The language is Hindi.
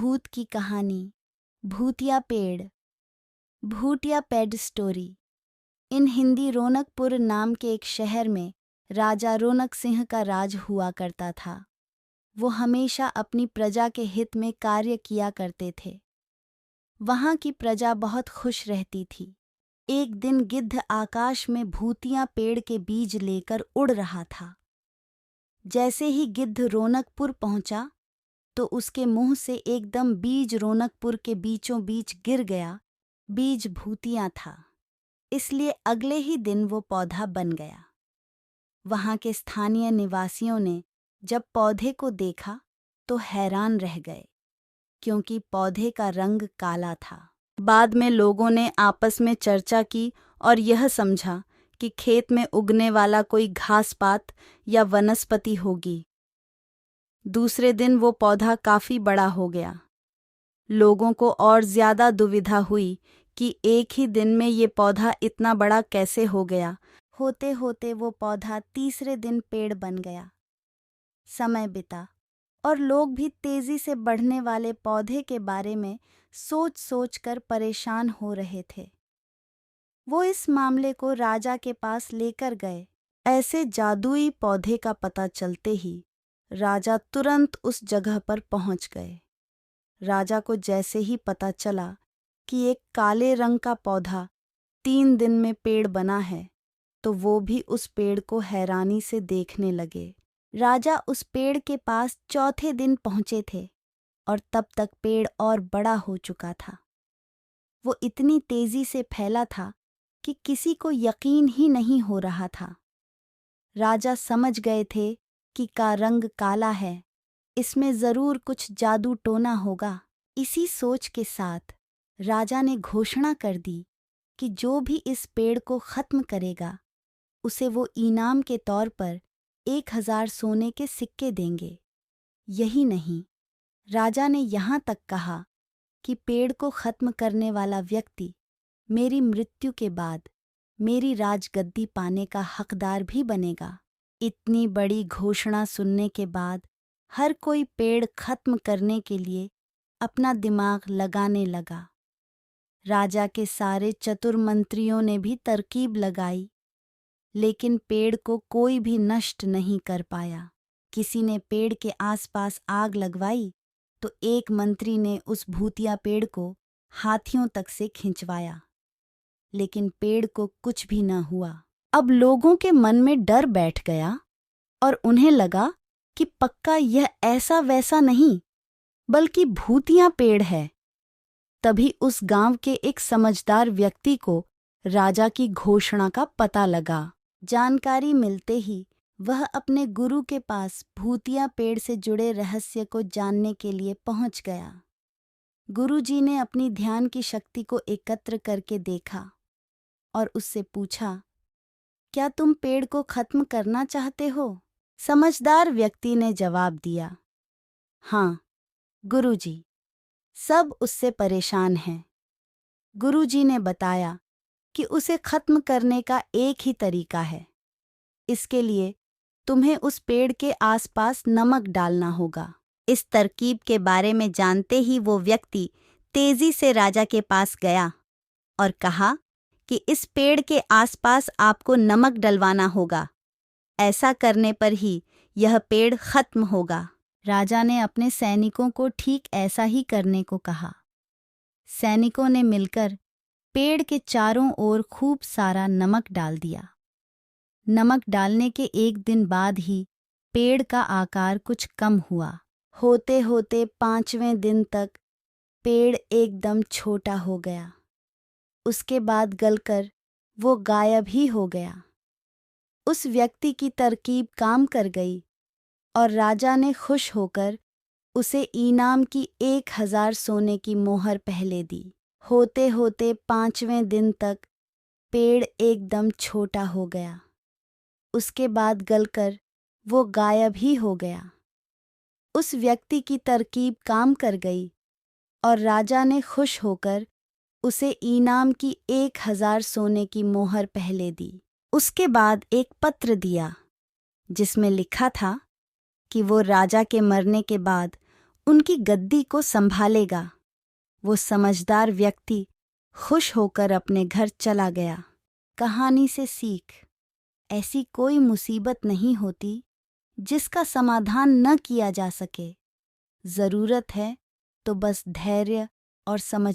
भूत की कहानी। भूतिया पेड़। भूतिया पेड़ स्टोरी। इन हिंदी रौनकपुर नाम के एक शहर में राजा रौनक सिंह का राज हुआ करता था। वो हमेशा अपनी प्रजा के हित में कार्य किया करते थे। वहाँ की प्रजा बहुत खुश रहती थी। एक दिन गिद्ध आकाश में भूतिया पेड़ के बीज लेकर उड़ रहा था। जैसे ही गिद्ध रौनकपुर पहुंचा तो उसके मुंह से एकदम बीज रौनकपुर के बीचों बीच गिर गया। बीज भूतिया था, इसलिए अगले ही दिन वो पौधा बन गया। वहां के स्थानीय निवासियों ने जब पौधे को देखा तो हैरान रह गए, क्योंकि पौधे का रंग काला था। बाद में लोगों ने आपस में चर्चा की और यह समझा कि खेत में उगने वाला कोई घास पात या वनस्पति होगी। दूसरे दिन वो पौधा काफी बड़ा हो गया। लोगों को और ज्यादा दुविधा हुई कि एक ही दिन में ये पौधा इतना बड़ा कैसे हो गया। होते होते वो पौधा तीसरे दिन पेड़ बन गया। समय बीता और लोग भी तेजी से बढ़ने वाले पौधे के बारे में सोच सोच कर परेशान हो रहे थे। वो इस मामले को राजा के पास लेकर गए। ऐसे जादुई पौधे का पता चलते ही राजा तुरंत उस जगह पर पहुंच गए। राजा को जैसे ही पता चला कि एक काले रंग का पौधा 3 दिन में पेड़ बना है, तो वो भी उस पेड़ को हैरानी से देखने लगे। राजा उस पेड़ के पास चौथे दिन पहुंचे थे और तब तक पेड़ और बड़ा हो चुका था। वो इतनी तेजी से फैला था कि किसी को यकीन ही नहीं हो रहा था। राजा समझ गए थे कि का रंग काला है, इसमें जरूर कुछ जादू टोना होगा। इसी सोच के साथ राजा ने घोषणा कर दी कि जो भी इस पेड़ को खत्म करेगा उसे वो इनाम के तौर पर 1000 सोने के सिक्के देंगे। यही नहीं, राजा ने यहाँ तक कहा कि पेड़ को खत्म करने वाला व्यक्ति मेरी मृत्यु के बाद मेरी राजगद्दी पाने का हकदार भी बनेगा। इतनी बड़ी घोषणा सुनने के बाद हर कोई पेड़ खत्म करने के लिए अपना दिमाग लगाने लगा। राजा के सारे चतुर मंत्रियों ने भी तरकीब लगाई, लेकिन पेड़ को कोई भी नष्ट नहीं कर पाया। किसी ने पेड़ के आसपास आग लगवाई तो एक मंत्री ने उस भूतिया पेड़ को हाथियों तक से खिंचवाया, लेकिन पेड़ को कुछ भी न हुआ। अब लोगों के मन में डर बैठ गया और उन्हें लगा कि पक्का यह ऐसा वैसा नहीं बल्कि भूतिया पेड़ है। तभी उस गांव के एक समझदार व्यक्ति को राजा की घोषणा का पता लगा। जानकारी मिलते ही वह अपने गुरु के पास भूतिया पेड़ से जुड़े रहस्य को जानने के लिए पहुंच गया। गुरुजी ने अपनी ध्यान की शक्ति को एकत्र करके देखा और उससे पूछा, क्या तुम पेड़ को खत्म करना चाहते हो? समझदार व्यक्ति ने जवाब दिया, हाँ गुरुजी, सब उससे परेशान हैं। गुरुजी ने बताया कि उसे खत्म करने का एक ही तरीका है। इसके लिए तुम्हें उस पेड़ के आसपास नमक डालना होगा। इस तरकीब के बारे में जानते ही वो व्यक्ति तेजी से राजा के पास गया और कहा कि इस पेड़ के आसपास आपको नमक डलवाना होगा। ऐसा करने पर ही यह पेड़ खत्म होगा। राजा ने अपने सैनिकों को ठीक ऐसा ही करने को कहा। सैनिकों ने मिलकर पेड़ के चारों ओर खूब सारा नमक डाल दिया। नमक डालने के एक दिन बाद ही पेड़ का आकार कुछ कम हुआ। होते होते 5वें दिन तक पेड़ एकदम छोटा हो गया। उसके बाद गलकर वो गायब ही हो गया। उस व्यक्ति की तरकीब काम कर गई और राजा ने खुश होकर उसे इनाम की 1000 सोने की मोहर पहले दी। होते होते 5वें दिन तक पेड़ एकदम छोटा हो गया। उसके बाद गलकर वो गायब ही हो गया। उस व्यक्ति की तरकीब काम कर गई और राजा ने खुश होकर उसे इनाम की 1000 सोने की मोहर पहले दी। उसके बाद एक पत्र दिया जिसमें लिखा था कि वो राजा के मरने के बाद उनकी गद्दी को संभालेगा। वो समझदार व्यक्ति खुश होकर अपने घर चला गया। कहानी से सीख, ऐसी कोई मुसीबत नहीं होती जिसका समाधान न किया जा सके। ज़रूरत है तो बस धैर्य और समझ